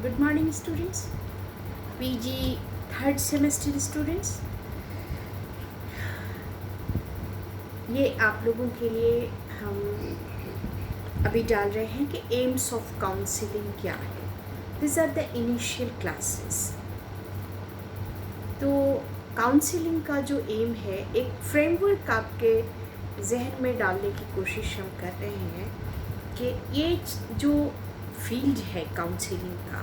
Good morning, students. PG third semester students, ये आप लोगों के लिए हम अभी डाल रहे हैं कि एम्स ऑफ काउंसलिंग क्या है. This are the initial classes. तो काउंसलिंग का जो एम है, एक फ्रेमवर्क आपके जहन में डालने की कोशिश हम कर रहे हैं कि ये जो फील्ड है काउंसलिंग का,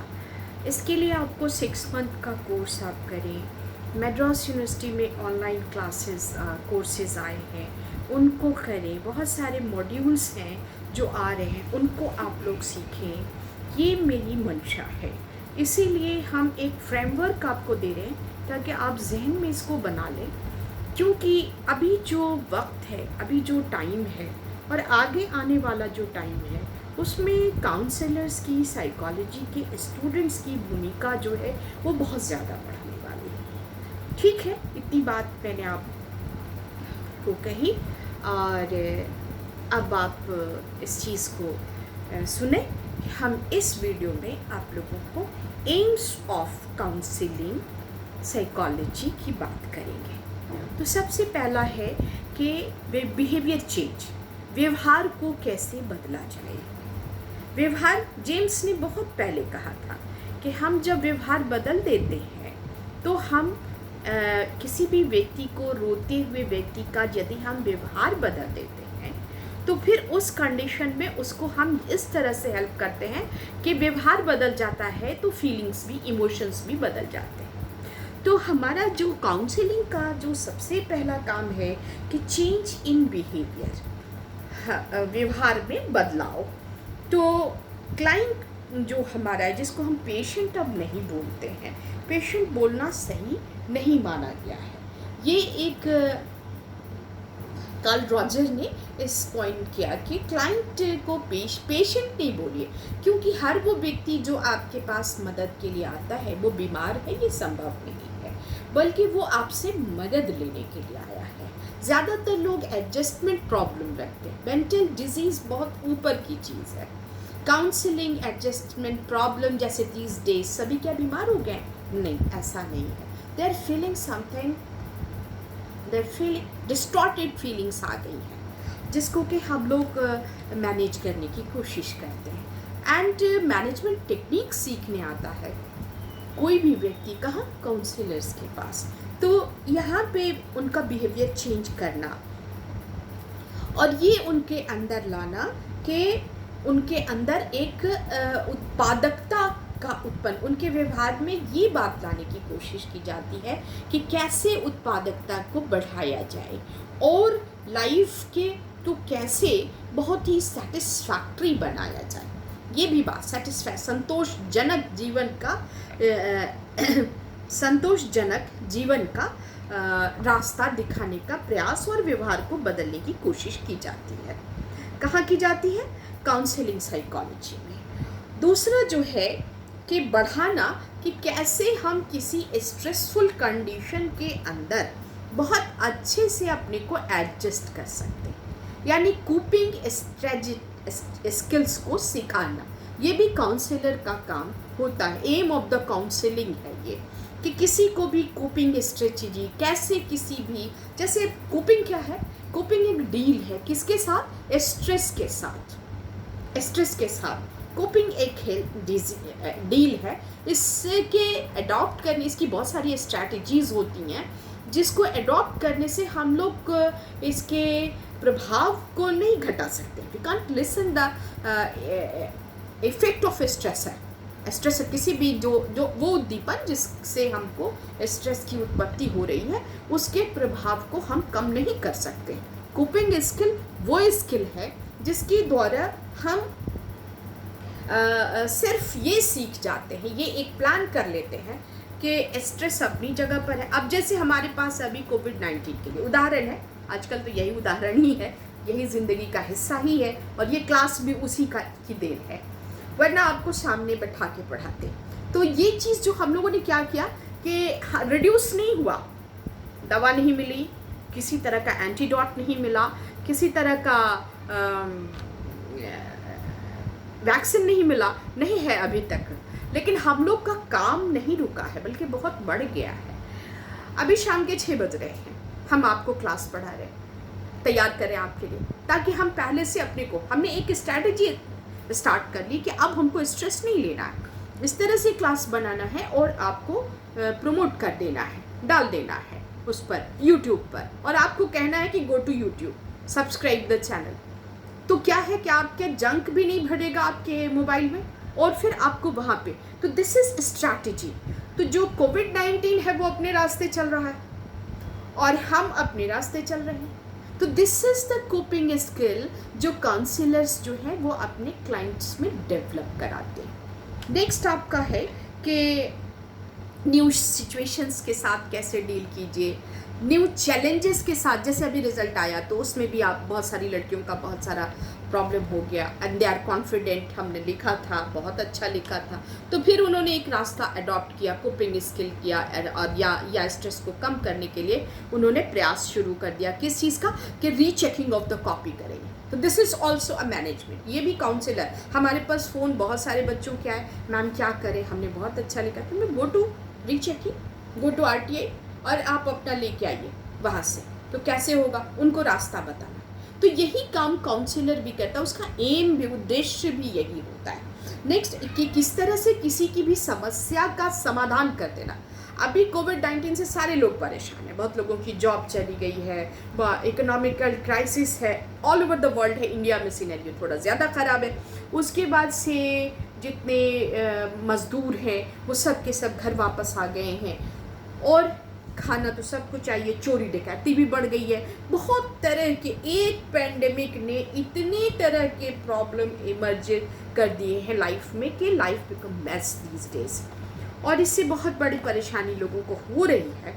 इसके लिए आपको 6 मंथ का कोर्स आप करें. मद्रास यूनिवर्सिटी में ऑनलाइन क्लासेस कोर्सेज आए हैं, उनको करें. बहुत सारे मॉड्यूल्स हैं जो आ रहे हैं, उनको आप लोग सीखें. ये मेरी मंशा है. इसीलिए हम एक फ्रेमवर्क आपको दे रहे हैं ताकि आप जहन में इसको बना लें. क्योंकि अभी जो वक्त है, अभी जो टाइम है और आगे आने वाला जो टाइम है, उसमें काउंसलर्स की, साइकोलॉजी के स्टूडेंट्स की भूमिका जो है वो बहुत ज़्यादा बढ़ने वाली है. ठीक है, इतनी बात मैंने आपको कही और अब आप इस चीज़ को सुने. हम इस वीडियो में आप लोगों को एम्स ऑफ काउंसलिंग साइकोलॉजी की बात करेंगे. तो सबसे पहला है कि बिहेवियर चेंज, व्यवहार को कैसे बदला जाए. व्यवहार, जेम्स ने बहुत पहले कहा था कि हम जब व्यवहार बदल देते हैं तो हम किसी भी व्यक्ति को, रोते हुए व्यक्ति का यदि हम व्यवहार बदल देते हैं तो फिर उस कंडीशन में उसको हम इस तरह से हेल्प करते हैं कि व्यवहार बदल जाता है तो फीलिंग्स भी, इमोशंस भी बदल जाते हैं. तो हमारा जो काउंसलिंग का जो सबसे पहला काम है कि चेंज इन बिहेवियर, व्यवहार में बदलाव. तो क्लाइंट जो हमारा है, जिसको हम पेशेंट अब नहीं बोलते हैं, पेशेंट बोलना सही नहीं माना गया है. ये एक कार्ल रॉजर ने इस पॉइंट किया कि क्लाइंट को पेशेंट नहीं बोलिए, क्योंकि हर वो व्यक्ति जो आपके पास मदद के लिए आता है वो बीमार है, ये संभव नहीं है, बल्कि वो आपसे मदद लेने के लिए आया है. ज़्यादातर लोग एडजस्टमेंट प्रॉब्लम रखते हैं. मेंटल डिजीज़ बहुत ऊपर की चीज़ है. काउंसलिंग, एडजस्टमेंट प्रॉब्लम जैसे दीज डेज सभी क्या बीमार हो गए? नहीं, ऐसा नहीं है. They are feeling something, they are feeling distorted feelings आ गई हैं, जिसको कि हम लोग मैनेज करने की कोशिश करते हैं. एंड मैनेजमेंट टेक्निक सीखने आता है कोई भी व्यक्ति. कहाँ? काउंसलर्स के पास. तो यहाँ पे उनका बिहेवियर चेंज करना और ये उनके अंदर लाना कि उनके अंदर एक उत्पादकता का उत्पन्न, उनके व्यवहार में ये बात लाने की कोशिश की जाती है कि कैसे उत्पादकता को बढ़ाया जाए और लाइफ के तो कैसे बहुत ही सेटिस्फैक्ट्री बनाया जाए. ये भी बात, संतोषजनक जीवन का रास्ता दिखाने का प्रयास और व्यवहार को बदलने की कोशिश की जाती है. कहाँ की जाती है? काउंसलिंग साइकोलॉजी में. दूसरा जो है कि बढ़ाना, कि कैसे हम किसी स्ट्रेसफुल कंडीशन के अंदर बहुत अच्छे से अपने को एडजस्ट कर सकते हैं, यानी कूपिंग स्किल्स को सिखाना. ये भी काउंसलर का काम होता है. एम ऑफ द काउंसलिंग है ये कि किसी को भी कूपिंग स्ट्रेटजी, कैसे किसी भी, जैसे कूपिंग क्या है? कूपिंग एक डील है. किसके साथ? स्ट्रेस के साथ. स्ट्रेस के साथ कोपिंग एक डील है. इसके अडॉप्ट करने, इसकी बहुत सारी स्ट्रैटेजीज होती हैं जिसको अडॉप्ट करने से हम लोग इसके प्रभाव को नहीं घटा सकते. We can't lessen the effect of stress है. स्ट्रेस किसी भी जो वो उद्दीपन जिससे हमको स्ट्रेस की उत्पत्ति हो रही है, उसके प्रभाव को हम कम नहीं कर सकते. कोपिंग स्किल वो स्किल है जिसके द्वारा हम सिर्फ ये सीख जाते हैं, ये एक प्लान कर लेते हैं कि स्ट्रेस अपनी जगह पर है. अब जैसे हमारे पास अभी कोविड-19 के लिए उदाहरण है, आजकल तो यही उदाहरण ही है, यही ज़िंदगी का हिस्सा ही है और ये क्लास भी उसी का की देन है, वरना आपको सामने बैठा के पढ़ाते. तो ये चीज़ जो हम लोगों ने क्या किया कि रिड्यूस नहीं हुआ, दवा नहीं मिली, किसी तरह का एंटीडोट नहीं मिला, किसी तरह का वैक्सीन नहीं मिला, नहीं है अभी तक, लेकिन हम लोग का काम नहीं रुका है, बल्कि बहुत बढ़ गया है। अभी शाम के 6 बज रहे हैं, हम आपको क्लास पढ़ा रहे हैं, तैयार करें आपके लिए, ताकि हम पहले से अपने को, हमने एक स्ट्रैटेजी स्टार्ट कर ली कि अब हमको स्ट्रेस नहीं लेना है, इस तरह से क्लास बनाना है और आपको प्रमोट कर देना है, डाल देना है उस पर, यूट्यूब पर, और आपको कहना है कि go to YouTube, subscribe the channel. तो क्या है कि आपके जंक भी नहीं भरेगा आपके मोबाइल में, और फिर आपको वहाँ पे, तो दिस इज स्ट्रैटेजी। तो जो कोविड-19 है वो अपने रास्ते चल रहा है और हम अपने रास्ते चल रहे हैं। तो this is the coping skill जो काउंसलर्स जो है वो अपने क्लाइंट्स में डेवलप कराते हैं। नेक्स्ट आपका है कि न्यू सिचुएशंस के साथ कैसे डील कीजिए, न्यू चैलेंजेस के साथ। जैसे अभी रिजल्ट आया तो उसमें भी आप, बहुत सारी लड़कियों का बहुत सारा प्रॉब्लम हो गया, एंड दे आर कॉन्फिडेंट, हमने लिखा था, बहुत अच्छा लिखा था, तो फिर उन्होंने एक रास्ता अडॉप्ट किया, कोपिंग स्किल किया, और या स्ट्रेस को कम करने के लिए उन्होंने प्रयास शुरू कर दिया किस चीज़ का, कि रीचेकिंग ऑफ द कॉपी करेंगे। तो this is also a management, ये भी काउंसलर। हमारे पास फ़ोन बहुत सारे बच्चों के आए, मैम क्या करें, हमने बहुत अच्छा लिखा, तो मैं go to rechecking, go to RTI, और आप अपना लेके आइए वहाँ से। तो कैसे होगा, उनको रास्ता बताना। तो यही काम काउंसलर भी करता है, उसका एम भी, उद्देश्य भी यही होता है। नेक्स्ट, कि किस तरह से किसी की भी समस्या का समाधान कर देना। अभी कोविड-19 से सारे लोग परेशान हैं, बहुत लोगों की जॉब चली गई है, इकोनॉमिकल क्राइसिस है, ऑल ओवर द वर्ल्ड है, इंडिया में सिनेरियो थोड़ा ज़्यादा ख़राब है। उसके बाद से जितने मज़दूर हैं वो सब के सब घर वापस आ गए हैं, और खाना तो सबको चाहिए, चोरी डकैती भी बढ़ गई है, बहुत तरह के, एक पैंडेमिक ने इतने तरह के प्रॉब्लम इमर्ज कर दिए हैं लाइफ में कि life become mess these days, और इससे बहुत बड़ी परेशानी लोगों को हो रही है,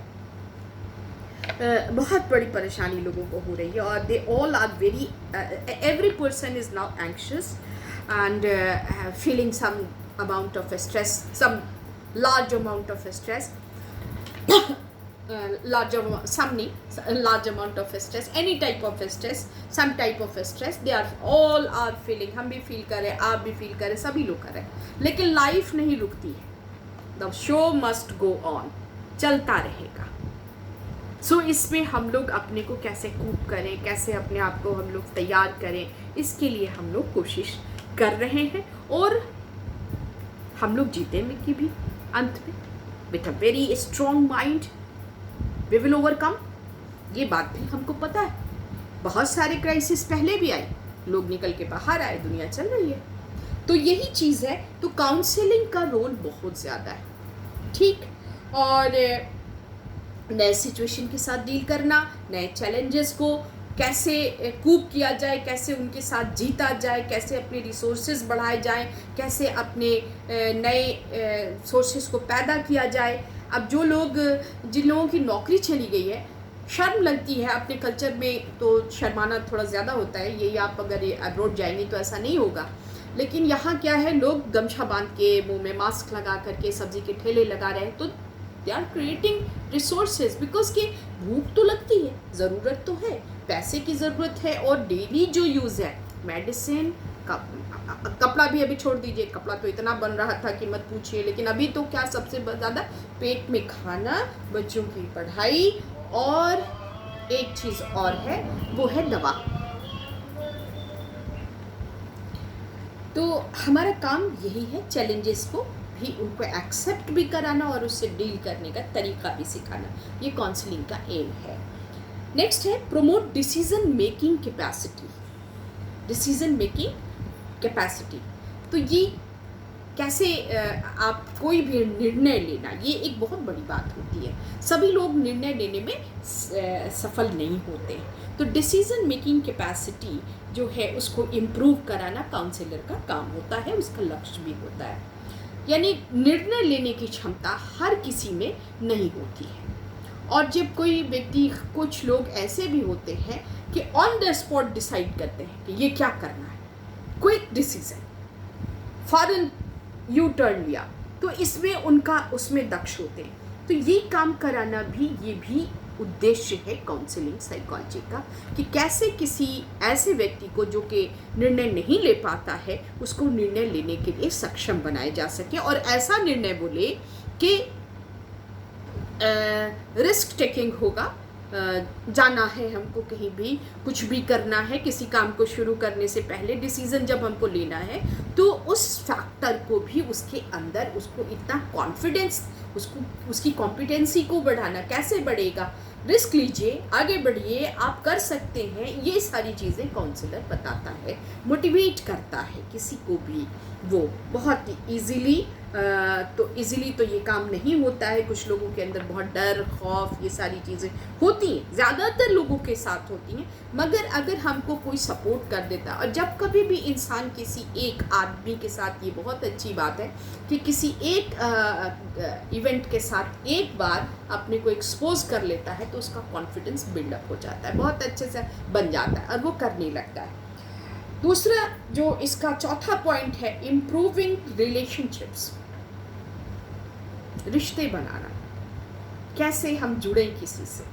बहुत बड़ी परेशानी लोगों को हो रही है, और they all are very, every person is now anxious and feeling some amount of stress, some large amount of stress, large amount of stress, any type of stress, some type of stress, they are all are feeling, हम भी feel कर रहे हैं, आप भी feel कर रहे हैं, सभी लोग कर रहे हैं, लेकिन लाइफ नहीं रुकती है, the show must go on, चलता रहेगा। सो इसमें हम लोग अपने को कैसे कूप करें, कैसे अपने आप को हम लोग तैयार करें, इसके लिए हम लोग कोशिश कर रहे हैं, और हम लोग जीतेंगे कि भी अंत में, with a very strong mind we will overcome. ये बात भी हमको पता है, बहुत सारे क्राइसिस पहले भी आए, लोग निकल के बाहर आए, दुनिया चल रही है। तो यही चीज़ है, तो काउंसलिंग का रोल बहुत ज़्यादा है, ठीक। और नए सिचुएशन के साथ डील करना, नए चैलेंजेस को कैसे कूप किया जाए, कैसे उनके साथ जीता जाए, कैसे अपने रिसोर्सेज बढ़ाए जाएं, कैसे अपने नए सोर्सेज को पैदा किया जाए। अब जो लोग, जिन लोगों की नौकरी चली गई है, शर्म लगती है, अपने कल्चर में तो शर्माना थोड़ा ज़्यादा होता है, यही आप अगर अब्रॉड जाएंगे तो ऐसा नहीं होगा, लेकिन यहाँ क्या है, लोग गमछा बांध के, मुंह में मास्क लगा करके सब्जी के ठेले लगा रहे हैं, तो they are creating resources, because कि भूख तो लगती है, ज़रूरत तो है, पैसे की ज़रूरत है, और डेली जो यूज़ है, मेडिसिन का, कपड़ा भी अभी छोड़ दीजिए, कपड़ा तो इतना बन रहा था कि मत पूछिए, लेकिन अभी तो क्या सबसे ज़्यादा पेट में खाना, बच्चों की पढ़ाई, और एक चीज़ और है, वो है दवा। तो हमारा काम यही है, चैलेंजेस को भी, उनको एक्सेप्ट भी कराना और उससे डील करने का तरीका भी सिखाना, ये काउंसलिंग का एम है। नेक्स्ट है promote decision making capacity. Decision making capacity, तो ये कैसे आप कोई भी निर्णय लेना, ये एक बहुत बड़ी बात होती है, सभी लोग निर्णय लेने में सफल नहीं होते, तो डिसीजन मेकिंग कैपेसिटी जो है उसको इम्प्रूव कराना काउंसलर का काम होता है, उसका लक्ष्य भी होता है। यानी निर्णय लेने की क्षमता हर किसी में नहीं होती है, और जब कोई व्यक्ति, कुछ लोग ऐसे भी होते हैं कि ऑन द स्पॉट डिसाइड करते हैं कि ये क्या करना है, क्विक डिसीजन, फॉरन यू टर्न लिया, तो इसमें उनका, उसमें दक्ष होते हैं। तो ये काम कराना भी, ये भी उद्देश्य है काउंसलिंग साइकोलॉजी का, कि कैसे किसी ऐसे व्यक्ति को जो कि निर्णय नहीं ले पाता है उसको निर्णय लेने के लिए सक्षम बनाया जा सके, और ऐसा निर्णय बोले कि रिस्क टेकिंग होगा। जाना है हमको, कहीं भी कुछ भी करना है, किसी काम को शुरू करने से पहले डिसीज़न जब हमको लेना है तो उस फैक्टर को भी उसके अंदर, उसको इतना कॉन्फिडेंस, उसकी कॉम्पिटेंसी को बढ़ाना, कैसे बढ़ेगा, रिस्क लीजिए, आगे बढ़िए, आप कर सकते हैं, ये सारी चीज़ें काउंसलर बताता है, मोटिवेट करता है किसी को भी। वो बहुत ईजीली तो ये काम नहीं होता है। कुछ लोगों के अंदर बहुत डर, खौफ, ये सारी चीज़ें होती हैं, ज़्यादातर लोगों के साथ होती हैं, मगर अगर हमको कोई सपोर्ट कर देता है, और जब कभी भी इंसान किसी एक आदमी के साथ, ये बहुत अच्छी बात है कि किसी एक इवेंट के साथ एक बार अपने को एक्सपोज कर लेता है तो उसका कॉन्फिडेंस बिल्डअप हो जाता है, बहुत अच्छे से बन जाता है और वो करने लगता है। दूसरा जो इसका चौथा पॉइंट है, इम्प्रूविंग रिलेशनशिप्स, रिश्ते बनाना, कैसे हम जुड़े किसी से।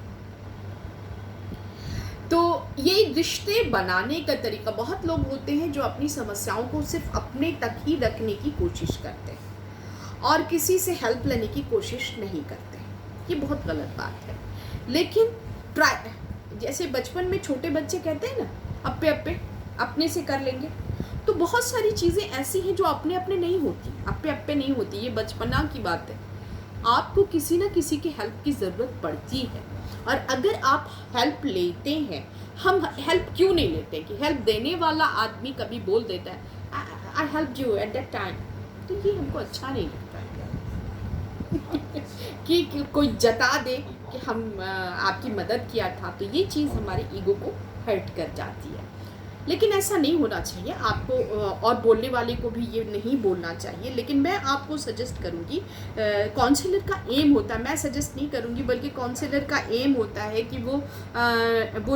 तो ये रिश्ते बनाने का तरीका, बहुत लोग होते हैं जो अपनी समस्याओं को सिर्फ अपने तक ही रखने की कोशिश करते हैं और किसी से हेल्प लेने की कोशिश नहीं करते हैं। ये बहुत गलत बात है। लेकिन जैसे बचपन में छोटे बच्चे कहते हैं ना, अप्पे अप्पे, अपने से कर लेंगे, तो बहुत सारी चीज़ें ऐसी हैं जो अपने अपने नहीं होती, अप्पे अप्पे नहीं होती, ये बचपना की बात है। आपको किसी ना किसी की हेल्प की ज़रूरत पड़ती है, और अगर आप हेल्प लेते हैं, हम हेल्प क्यों नहीं लेते कि हेल्प देने वाला आदमी कभी बोल देता है I help you at that time, तो ये हमको अच्छा नहीं लगता है कि कोई जता दे कि हम आपकी मदद किया था, तो ये चीज़ हमारे ईगो को हर्ट कर जाती है। लेकिन ऐसा नहीं होना चाहिए आपको, और बोलने वाले को भी ये नहीं बोलना चाहिए। लेकिन मैं आपको सजेस्ट करूँगी, काउंसलर का एम होता है, मैं सजेस्ट नहीं करूँगी बल्कि काउंसलर का एम होता है कि वो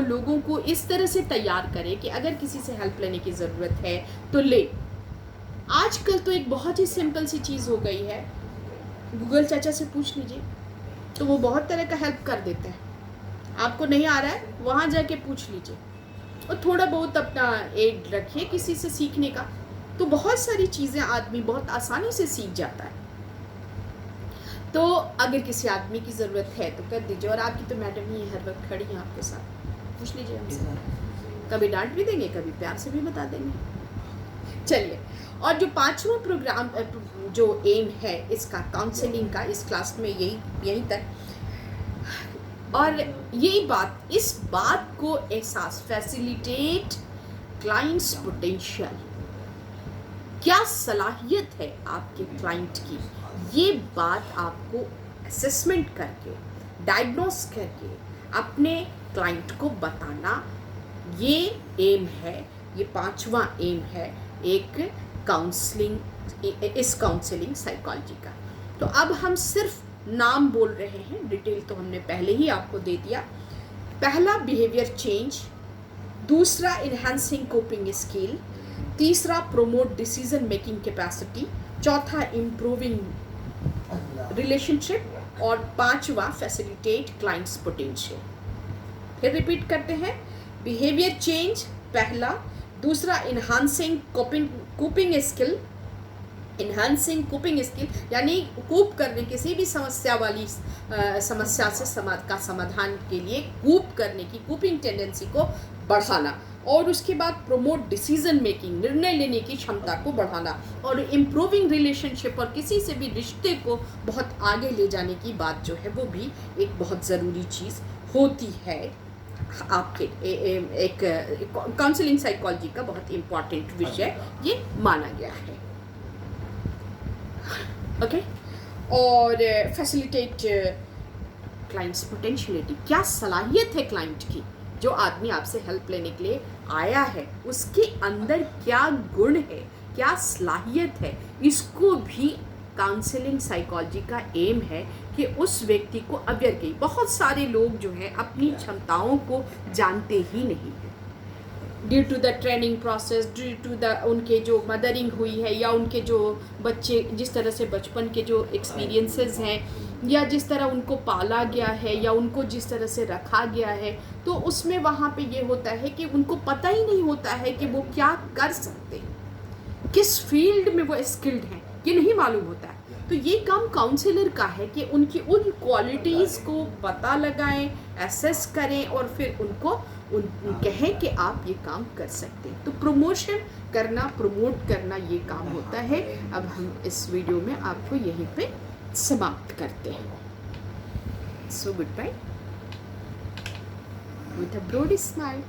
लोगों को इस तरह से तैयार करे कि अगर किसी से हेल्प लेने की ज़रूरत है तो ले। आजकल तो एक बहुत ही सिंपल सी चीज़ हो गई है, गूगल चाचा से पूछ लीजिए, तो वो बहुत तरह का हेल्प कर देते हैं। आपको नहीं आ रहा है, वहाँ जाके पूछ लीजिए, और थोड़ा बहुत अपना एड रखिए किसी से सीखने का, तो बहुत सारी चीज़ें आदमी बहुत आसानी से सीख जाता है। तो अगर किसी आदमी की ज़रूरत है तो कर दीजिए, और आपकी तो मैडम ही हर वक्त खड़ी हैं आपके साथ, पूछ लीजिए हमसे, कभी डांट भी देंगे, कभी प्यार से भी बता देंगे। चलिए, और जो 5वां प्रोग्राम जो एम है इसका काउंसलिंग का, इस क्लास में यही तक, और इस बात को एहसास, फैसिलिटेट क्लाइंट्स पोटेंशियल, क्या सलाहियत है आपके क्लाइंट की, ये बात आपको असेसमेंट करके, डायग्नोस करके अपने क्लाइंट को बताना, ये एम है, ये 5वां एम है एक काउंसलिंग साइकोलॉजी का। तो अब हम सिर्फ नाम बोल रहे हैं, डिटेल तो हमने पहले ही आपको दे दिया। पहला बिहेवियर चेंज, दूसरा इन्हांसिंग कोपिंग स्किल, तीसरा प्रोमोट डिसीजन मेकिंग कैपेसिटी, चौथा इम्प्रूविंग रिलेशनशिप, और 5वां फैसिलिटेट क्लाइंट्स पोटेंशियल। फिर रिपीट करते हैं, बिहेवियर चेंज पहला, दूसरा enhancing coping skill, enhancing coping skill यानी कूप करने, किसी भी समस्या से समाधान के लिए कूप करने की, कूपिंग टेंडेंसी को बढ़ाना, और उसके बाद प्रोमोट डिसीजन मेकिंग, निर्णय लेने की क्षमता को बढ़ाना, और इम्प्रूविंग रिलेशनशिप, और किसी से भी रिश्ते को बहुत आगे ले जाने की बात जो है वो भी एक बहुत ज़रूरी चीज़ होती है। आपके एक काउंसलिंग साइकोलॉजी का बहुत इम्पॉर्टेंट विषय ये माना गया है। ओके, और फैसिलिटेट क्लाइंट्स पोटेंशियलिटी, क्या सलाहियत है क्लाइंट की, जो आदमी आपसे हेल्प लेने के लिए आया है उसके अंदर क्या गुण है, क्या सलाहियत है, इसको भी काउंसलिंग साइकोलॉजी का एम है कि उस व्यक्ति को अवेयर की। बहुत सारे लोग जो हैं अपनी क्षमताओं को जानते ही नहीं हैं, due to the training process, due to the उनके जो मदरिंग हुई है, या उनके जो बच्चे जिस तरह से बचपन के जो एक्सपीरियंसेस हैं, या जिस तरह उनको पाला गया है, या उनको जिस तरह से रखा गया है, तो उसमें वहाँ पे ये होता है कि उनको पता ही नहीं होता है कि वो क्या कर सकते हैं, किस फील्ड में वो स्किल्ड हैं, ये नहीं मालूम होता है। तो ये काम काउंसलर का है कि उनकी उन क्वालिटीज़ को पता लगाएं, एसेस करें, और फिर उनको कहें कि आप ये काम कर सकते हैं। तो प्रमोशन करना, प्रमोट करना, ये काम होता है। अब हम इस वीडियो में आपको यहीं पे समाप्त करते हैं। So goodbye with a broad smile.